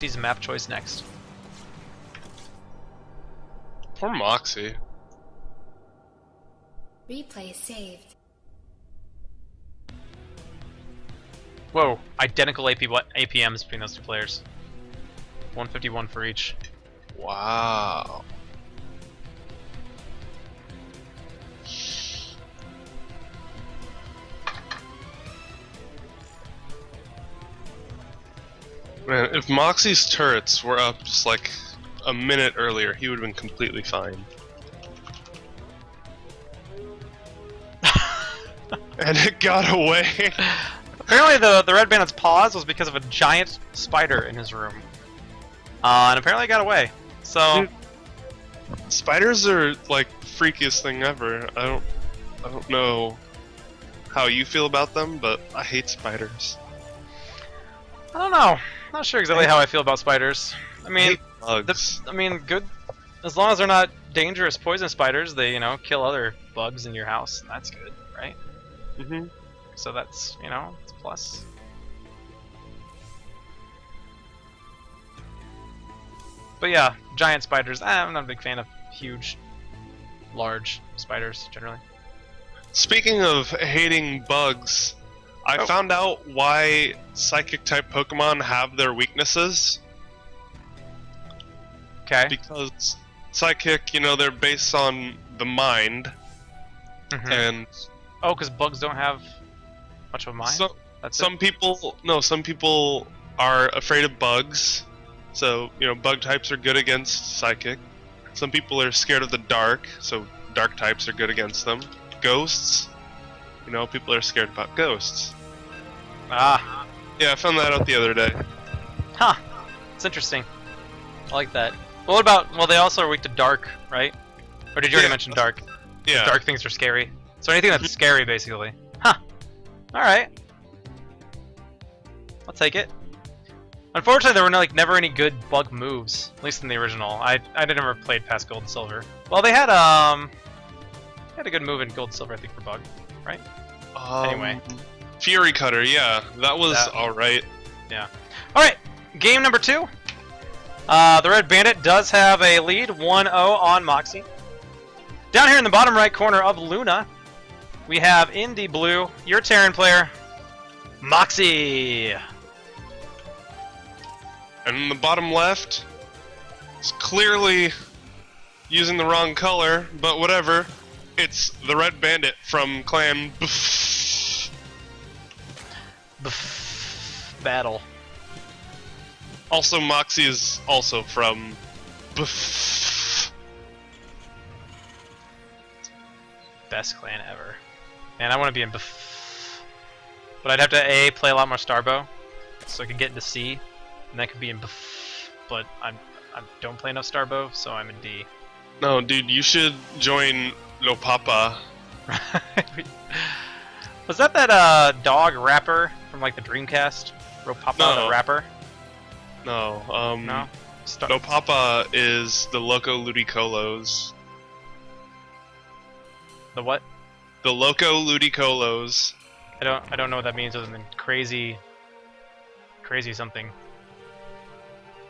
Moxie's map choice next. Poor Moxie. Replay saved. Whoa, identical APMs between those two players. 151 for each. Wow. Man, if Moxie's turrets were up just like a minute earlier, he would have been completely fine. And it got away. Apparently the Red Bandit's pause was because of a giant spider in his room. And apparently it got away. So Dude, spiders are like freakiest thing ever. I don't know how you feel about them, but I hate spiders. I don't know. Not sure exactly how I feel about spiders. I I mean, hate bugs. good. As long as they're not dangerous poison spiders, they kill other bugs in your house. And that's good, right? Mhm. So that's it's a plus. But yeah, giant spiders. I'm not a big fan of huge, large spiders generally. Speaking of hating bugs, I found out why psychic type Pokemon have their weaknesses. Okay. Because psychic, they're based on the mind, and Oh, because bugs don't have much of a mind. some people are afraid of bugs. So bug types are good against psychic. Some people are scared of the dark, so dark types are good against them. Ghosts, people are scared about ghosts. Ah, Yeah, I found that out the other day. huh. It's interesting. I like that. Well, what about? Well, they also are weak to dark, right? Or did you already mention dark? Yeah. Dark things are scary. So anything that's scary, basically. Huh. All right. I'll take it. Unfortunately, there were never any good bug moves, at least in the original. I never played past Gold and Silver. Well, they had a good move in Gold and Silver, I think, for bug, right? Anyway. Fury Cutter, yeah, that was alright. Yeah. All right, game number 2. The Red Bandit does have a lead, 1-0 on Moxie. Down here in the bottom right corner of Luna, we have in the blue, your Terran player, Moxie. And in the bottom left, it's clearly using the wrong color, but whatever. It's the Red Bandit from Clan Battle. Also, Moxie is also from Best clan ever. Man, I want to be in but I'd have to play a lot more Starbow, so I could get into C, and that could be in but I don't play enough Starbow, so I'm in D. No, dude, you should join Lopapa. Was that dog rapper from the Dreamcast? Ropapa No. the rapper? No, No? Lopapa is the Loco Ludicolos. The what? The Loco Ludicolos. I don't know what that means other than crazy something.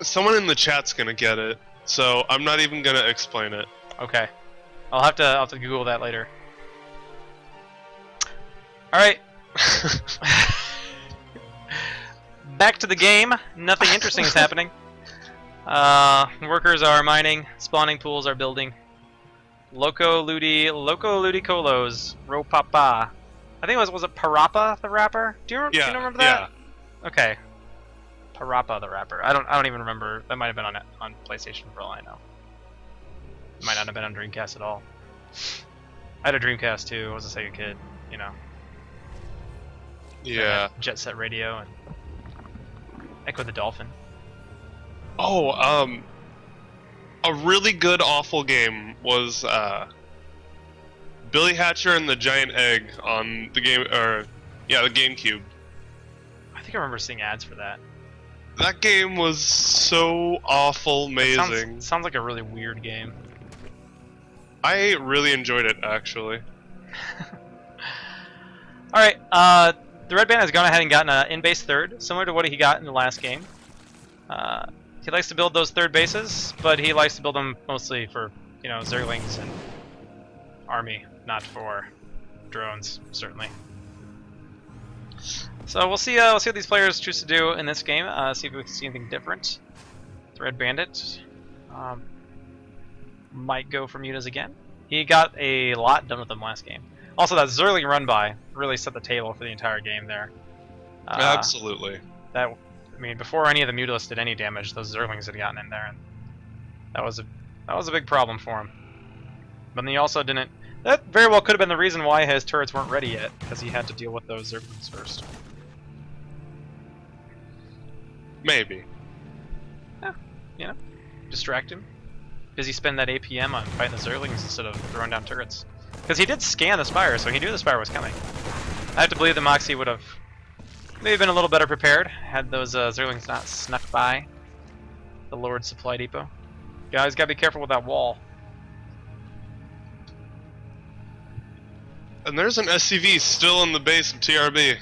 Someone in the chat's gonna get it, so I'm not even gonna explain it. Okay. I'll have to Google that later. Alright. Back to the game. Nothing interesting is happening. Workers are mining, spawning pools are building. Loco Ludicolos, Ropapa. I think was it Parappa the rapper? Do you remember that? Yeah. Okay. Parappa the rapper. I don't even remember. That might have been on PlayStation for all I know. It might not have been on Dreamcast at all. I had a Dreamcast too. I was a Sega kid, Yeah. Jet Set Radio and Echo the Dolphin. Oh, a really good awful game was Billy Hatcher and the Giant Egg on the game, the GameCube. I think I remember seeing ads for that. That game was so awful amazing. Sounds like a really weird game. I really enjoyed it, actually. Alright, the Red Bandit has gone ahead and gotten an in-base third, similar to what he got in the last game. He likes to build those third bases, but he likes to build them mostly for, you know, Zerglings and army, not for drones, certainly. So we'll see what these players choose to do in this game. See if we can see anything different. Tehredbandit might go for mutas again. He got a lot done with them last game. Also, that Zerling run by really set the table for the entire game there. Absolutely. I mean, before any of the mutalisks did any damage, those Zerlings had gotten in there, and that was a big problem for him. But then he also didn't. That very well could have been the reason why his turrets weren't ready yet, because he had to deal with those Zerglings first. Maybe. Yeah, you know, distract him. Busy spend that APM on fighting the Zerglings instead of throwing down turrets. Because he did scan the Spire, so he knew the Spire was coming. I have to believe that Moxie would have maybe been a little better prepared had those Zerglings not snuck by the Lord Supply Depot. Guys, gotta be careful with that wall. And there's an SCV still in the base of TRB.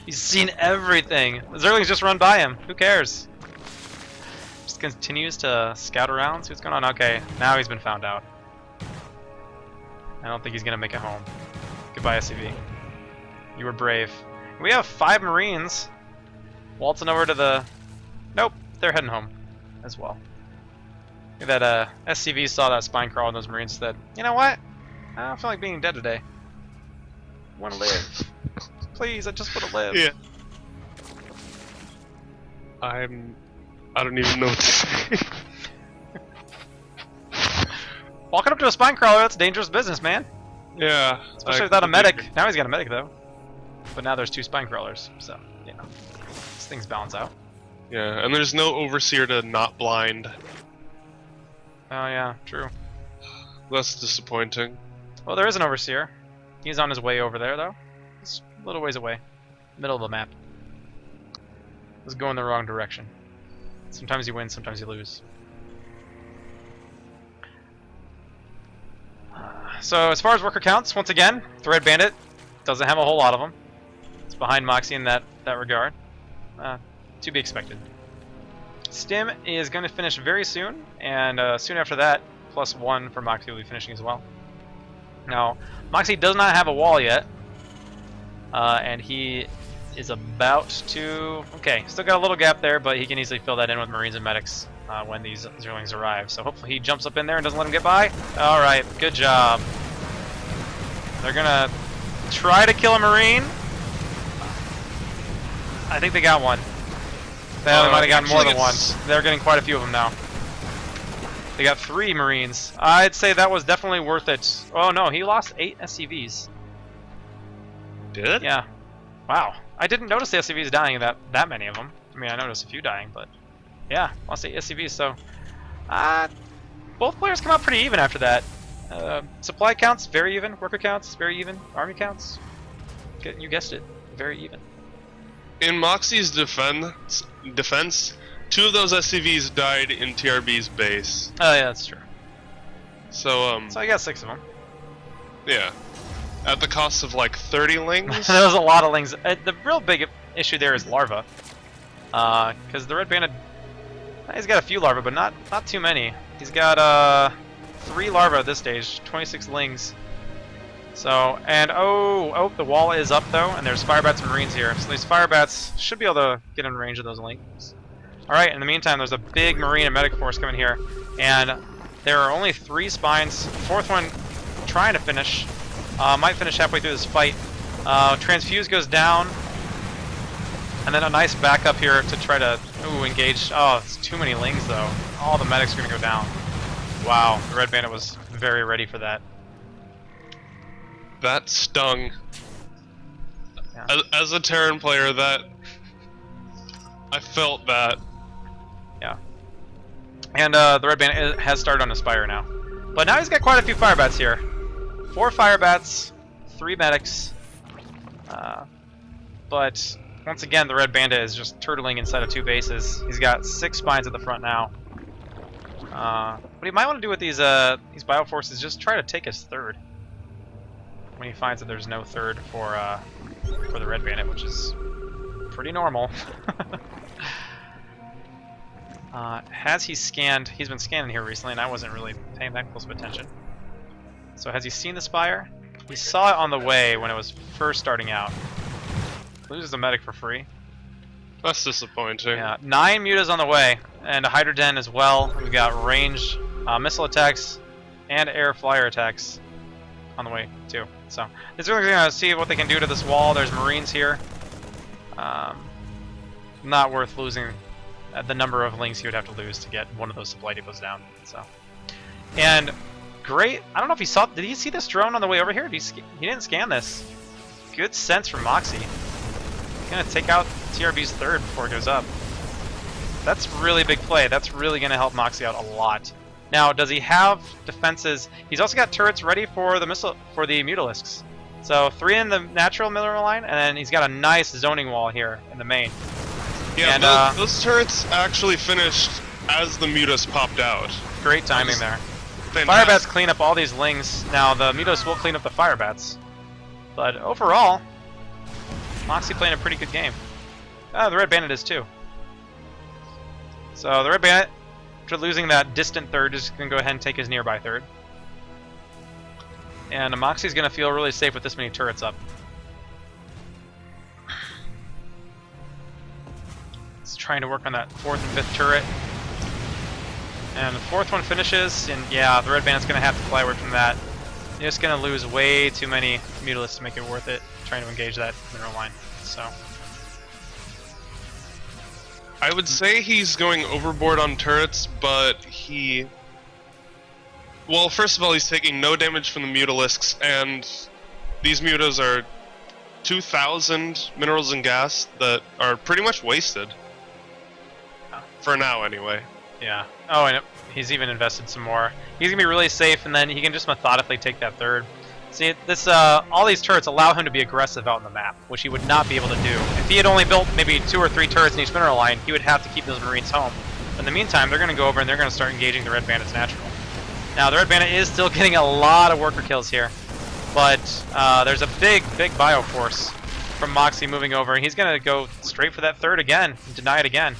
He's seen everything. The Zerglings just run by him. Who cares? Just continues to scout around, see what's going on. Okay, now he's been found out. I don't think he's gonna make it home. Goodbye, SCV. You were brave. We have 5 Marines waltzing over to the... Nope, they're heading home as well. That SCV saw that spine crawl and those Marines said, you know what? I don't feel like being dead today. I want to live. Please, I just want to live. Yeah. I don't even know what to say. Walking up to a spine crawler, that's dangerous business, man. Yeah. Especially without a medic. Now he's got a medic, though. But now there's 2 spine crawlers, so, you know. These things balance out. Yeah, and there's no overseer to not blind. Oh, yeah, true. That's disappointing. Well, there is an overseer. He's on his way over there, though. He's a little ways away. Middle of the map. He's going the wrong direction. Sometimes you win, sometimes you lose. So as far as worker counts, once again, Tehredbandit doesn't have a whole lot of them. It's behind Moxie in that regard. To be expected. Stim is going to finish very soon, and soon after that, +1 for Moxie will be finishing as well. Now, Moxie does not have a wall yet, and he is about to... Okay, still got a little gap there, but he can easily fill that in with Marines and Medics when these Zerlings arrive. So hopefully he jumps up in there and doesn't let them get by. Alright, good job. They're gonna try to kill a Marine. I think they got one. They might have gotten more than one. They're getting quite a few of them now. They got 3 Marines. I'd say that was definitely worth it. Oh no, he lost 8 SCVs. Did? Yeah. Wow. I didn't notice the SCVs dying, that many of them. I mean, I noticed a few dying, but yeah, lost 8 SCVs, so both players come out pretty even after that. Supply counts, very even. Worker counts, very even. Army counts, you guessed it, very even. In Moxie's defense, 2 of those SCVs died in TRB's base. Oh yeah, that's true. So I got 6 of them. Yeah. At the cost of like 30 lings? There's a lot of lings. The real big issue there is larva. Because the Red Bandit, he's got a few larvae, but not too many. He's got 3 larvae at this stage, 26 lings. So, and oh, the wall is up though, and there's Firebats and Marines here. So these Firebats should be able to get in range of those lings. Alright, in the meantime, there's a big Marine and Medic force coming here, and there are only 3 spines. 4th one trying to finish. Might finish halfway through this fight. Transfuse goes down, and then a nice backup here to try to engage. Oh, it's too many lings though. All the medics are gonna go down. Wow, the Red Bandit was very ready for that. That stung. Yeah. As a Terran player, that I felt that. Yeah. And the Red Bandit has started on Aspire now, but now he's got quite a few Firebats here. 4 Firebats, 3 medics, but once again the Red Bandit is just turtling inside of 2 bases. He's got 6 spines at the front now. What he might want to do with these Bioforces is just try to take his 3rd. When he finds that there's no 3rd for the Red Bandit, which is pretty normal. Has he scanned? He's been scanning here recently, and I wasn't really paying that close of attention. So has he seen the Spire? He saw it on the way when it was first starting out. Loses the medic for free. That's disappointing. Yeah, 9 mutas on the way, and a Hydroden as well. We've got range missile attacks and air flyer attacks on the way too. So it's really going to see what they can do to this wall. There's Marines here. Not worth losing the number of links you would have to lose to get one of those supply depots down. So, and great. I don't know if he saw. Did he see this drone on the way over here? He didn't scan this. Good sense from Moxie. He's gonna take out TRB's third before it goes up. That's really big play. That's really gonna help Moxie out a lot. Now, does he have defenses? He's also got turrets ready for the Mutalisks. So 3 in the natural mineral line, and then he's got a nice zoning wall here in the main. Yeah, and, those turrets actually finished as the mutas popped out. Great timing there. Fantastic. Firebats clean up all these lings. Now the mutas will clean up the Firebats. But overall, Moxie playing a pretty good game. The Red Bandit is too. So the Red Bandit, after losing that distant third, is going to go ahead and take his nearby third. And Moxie's going to feel really safe with this many turrets up. He's trying to work on that 4th and 5th turret. And the 4th one finishes, and yeah, the Red Bandit's going to have to fly away from that. You're just going to lose way too many Mutalisks to make it worth it, trying to engage that mineral line. So I would say he's going overboard on turrets, but well, first of all, he's taking no damage from the Mutalisks, and these mutas are 2,000 minerals and gas that are pretty much wasted. For now, anyway. Yeah. Oh, and he's even invested some more. He's going to be really safe, and then he can just methodically take that third. See, this all these turrets allow him to be aggressive out on the map, which he would not be able to do. If he had only built maybe 2 or 3 turrets in each mineral line, he would have to keep those Marines home. In the meantime, they're going to go over and they're going to start engaging the Red Bandit's natural. Now, the Red Bandit is still getting a lot of worker kills here, but there's a big bio force from Moxie moving over, and he's going to go straight for that third again and deny it again.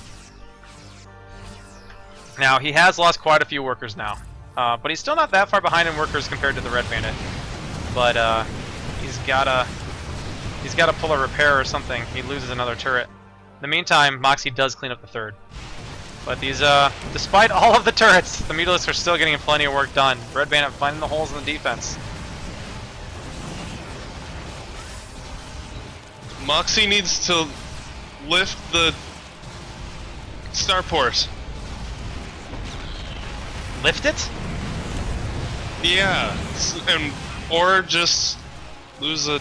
Now, he has lost quite a few workers now, but he's still not that far behind in workers compared to the Red Bandit. But he's gotta pull a repair or something. He loses another turret. In the meantime, Moxie does clean up the third. But these, despite all of the turrets, the Mutalisks are still getting plenty of work done. Red Bandit finding the holes in the defense. Moxie needs to lift the starport. Lift it? Yeah, or just lose a...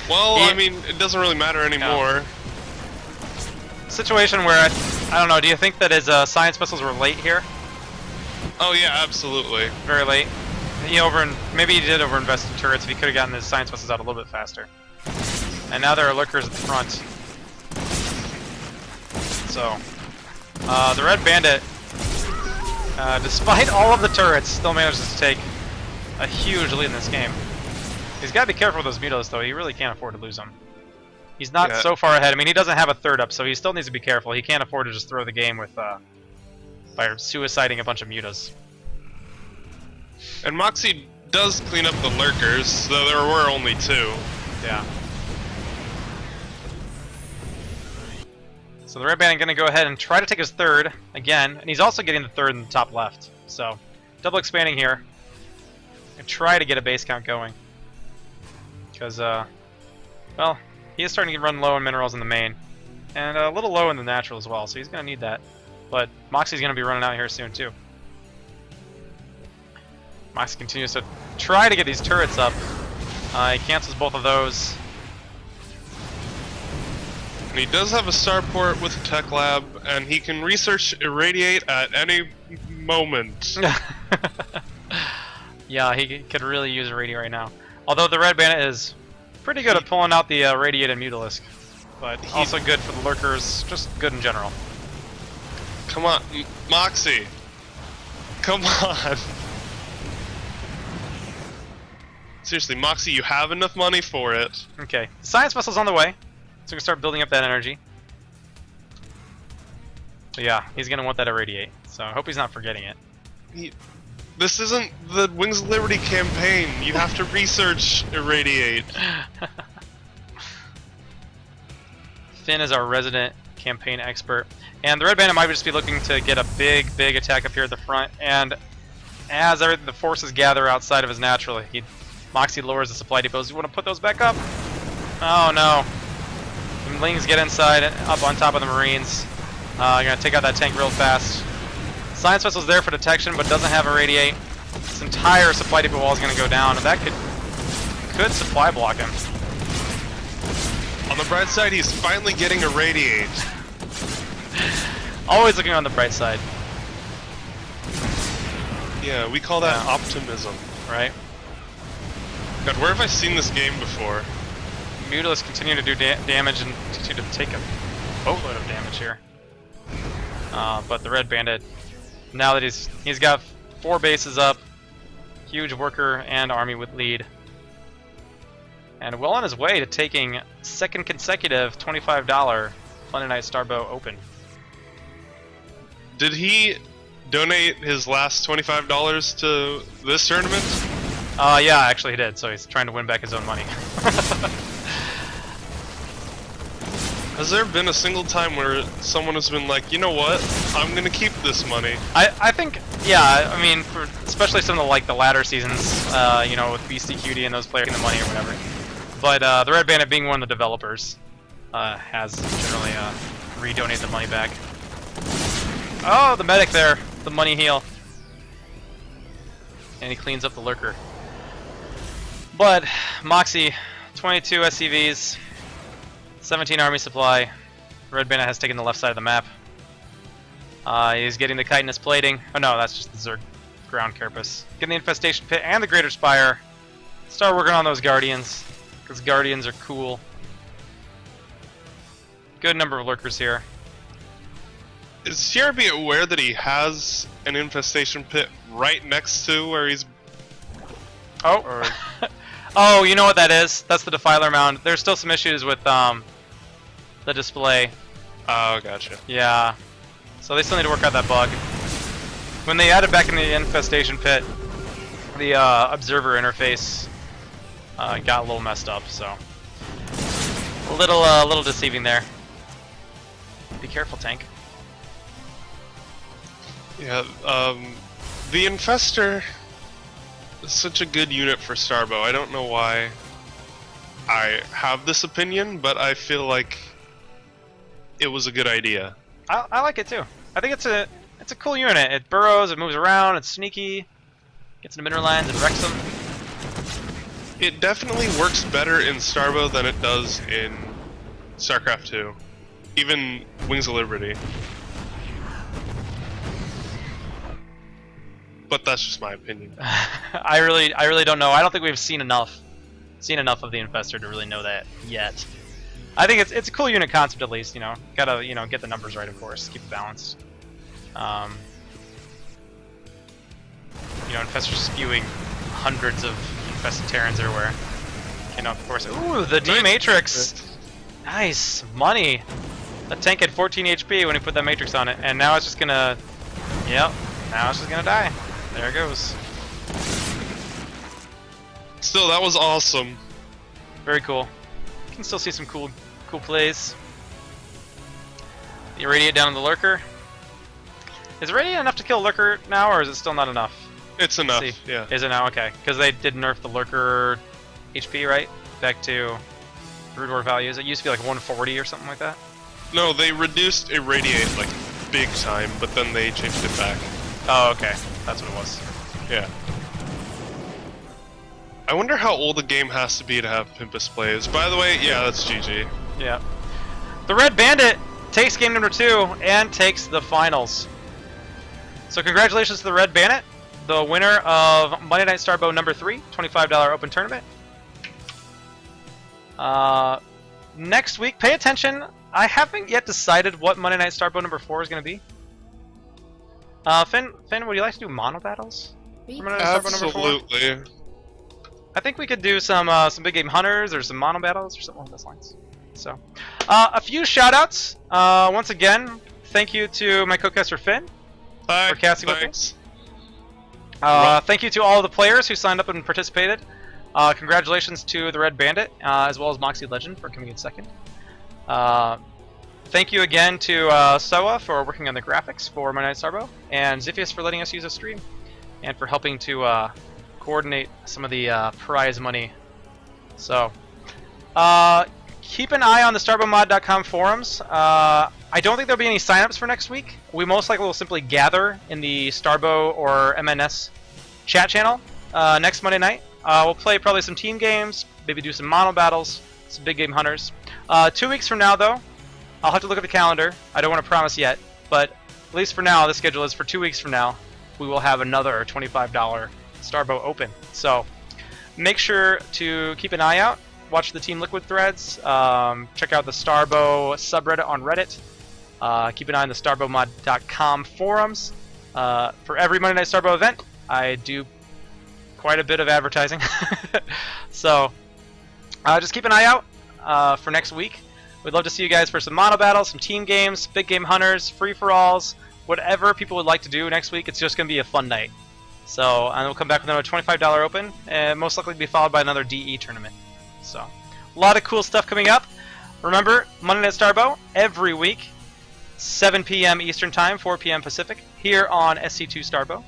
Well, Yeah. I mean, it doesn't really matter anymore. Situation where, I don't know, do you think that his science missiles were late here? Oh yeah, absolutely. Very late. Maybe he did overinvest in turrets if he could have gotten his science missiles out a little bit faster. And now there are lurkers at the front. So, the Red Bandit, despite all of the turrets, still manages to take a huge lead in this game. He's got to be careful with those Mutalisks, though. He really can't afford to lose them. He's not so far ahead. I mean, he doesn't have a third up, so he still needs to be careful. He can't afford to just throw the game with by suiciding a bunch of mutas. And Moxie does clean up the lurkers, though there were only 2. Yeah. So the Red Bandit going to go ahead and try to take his third again, and he's also getting the third in the top left. So double expanding here. And try to get a base count going. Because, well, he is starting to run low in minerals in the main. And a little low in the natural as well, so he's going to need that. But Moxie's going to be running out here soon, too. Moxie continues to try to get these turrets up. He cancels both of those. And he does have a starport with a tech lab, and he can research irradiate at any moment. Yeah, he could really use a radio right now. Although the Red Bandit is pretty good at pulling out the radiated Mutalisk. But also good for the lurkers, just good in general. Come on, Moxie. Come on. Seriously, Moxie, you have enough money for it. Okay, the science vessel's on the way, so we can start building up that energy. So yeah, he's gonna want that irradiate. So I hope he's not forgetting it. This isn't the Wings of Liberty campaign. You have to research irradiate. Finn is our resident campaign expert, and the Red Bandit might just be looking to get a big attack up here at the front. And as the forces gather outside of his natural, Moxie lowers the supply depots. You want to put those back up? Oh no! The Lings get inside, up on top of the Marines. You're gonna take out that tank real fast. Science vessel's there for detection, but doesn't have irradiate. This entire supply depot wall is gonna go down, and that could supply block him. On the bright side, he's finally getting irradiate. Always looking on the bright side. Yeah, we call that optimism. Right? God, where have I seen this game before? Mutalisk continue to do damage and continue to take a boatload of damage here. But the Red Bandit, now that he's got 4 bases up, huge worker and army with lead, and well on his way to taking second consecutive $25 Monday Night Starbow Open. Did he donate his last $25 to this tournament? Yeah, actually he did, so he's trying to win back his own money. Has there been a single time where someone has been like, you know what, I'm gonna keep this money? I think, yeah, I mean, for especially some of the latter seasons, you know, with BCQD and those players getting the money or whatever. But the Red Bandit, being one of the developers, has generally re-donated the money back. Oh, the medic there, the money heal. And he cleans up the lurker. But Moxie, 22 SCVs, 17 army supply. Red Bandit has taken the left side of the map. He's getting the chitinous plating. Oh no, that's just the Zerg ground carapace. Getting the infestation pit and the greater spire. Start working on those guardians, because guardians are cool. Good number of lurkers here. Is CRB aware that he has an infestation pit right next to where he's... Oh, Or... oh, you know what that is? That's the Defiler Mound. There's still some issues with the display. Oh, gotcha. Yeah, so they still need to work out that bug. When they added back in the infestation pit, the observer interface got a little messed up, so a little deceiving there. Be careful, tank. Yeah, the Infestor is such a good unit for Starbow. I don't know why I have this opinion, but I feel like it was a good idea. I like it too. I think it's a cool unit. It burrows, it moves around, it's sneaky, gets into mineral lines and wrecks them. It definitely works better in Starbow than it does in StarCraft 2. Even Wings of Liberty. But that's just my opinion. I really don't know. I don't think we've seen enough of the Infestor to really know that yet. I think it's a cool unit concept, at least. You know, gotta get the numbers right, of course, keep it balanced. You know, Infestor spewing hundreds of infested Terrans everywhere. You know, of course. Ooh, the D Matrix. Nice money. That tank had 14 HP when he put that Matrix on it, and now it's just gonna. Yep. Now it's just gonna die. There it goes. Still, that was awesome. Very cool. You can still see some cool plays. The Irradiate down on the Lurker. Is Irradiate enough to kill Lurker now, or is it still not enough? It's enough, Let's see. yeah. Is it now? Okay. Because they did nerf the Lurker HP, right? Back to Brood War values. It used to be like 140 or something like that. No, they reduced Irradiate, like, big time, but then they changed it back. Oh, okay. That's what it was. Yeah. I wonder how old a game has to be to have Pimpus plays. By the way, yeah, that's GG. Yeah. The Red Bandit takes game number 2 and takes the finals. So congratulations to the Red Bandit, the winner of Monday Night Starbow number 3, $25 open tournament. Next week, pay attention. I haven't yet decided what Monday Night Starbow number 4 is going to be. Finn, would you like to do mono battles? Absolutely. I think we could do some big game hunters or some mono battles or something along those lines. So, a few shoutouts. Once again, thank you to my co-caster Finn Bye. for casting with me. Thanks. Thank you to all the players who signed up and participated. Congratulations to the Red Bandit, as well as Moxie Legend for coming in second. Thank you again to Soa for working on the graphics for Monday Night Starbo, and Ziphius for letting us use a stream, and for helping to coordinate some of the prize money. So, keep an eye on the StarboMod.com forums. I don't think there'll be any signups for next week. We most likely will simply gather in the Starbo or MNS chat channel next Monday night. We'll play probably some team games, maybe do some mono battles, some big game hunters. 2 weeks from now, though, I'll have to look at the calendar. I don't want to promise yet, but at least for now, the schedule is for 2 weeks from now, we will have another $25 Starbo open. So make sure to keep an eye out. Watch the Team Liquid threads. Check out the Starbo subreddit on Reddit. Keep an eye on the StarboMod.com forums. For every Monday Night Starbo event, I do quite a bit of advertising. So just keep an eye out for next week. We'd love to see you guys for some mono battles, some team games, big game hunters, free-for-alls, whatever people would like to do next week. It's just going to be a fun night. So, and we'll come back with another $25 open, and most likely be followed by another DE tournament. So, a lot of cool stuff coming up. Remember, Monday Night Starbo, every week, 7 p.m. Eastern Time, 4 p.m. Pacific, here on SC2 Starbo.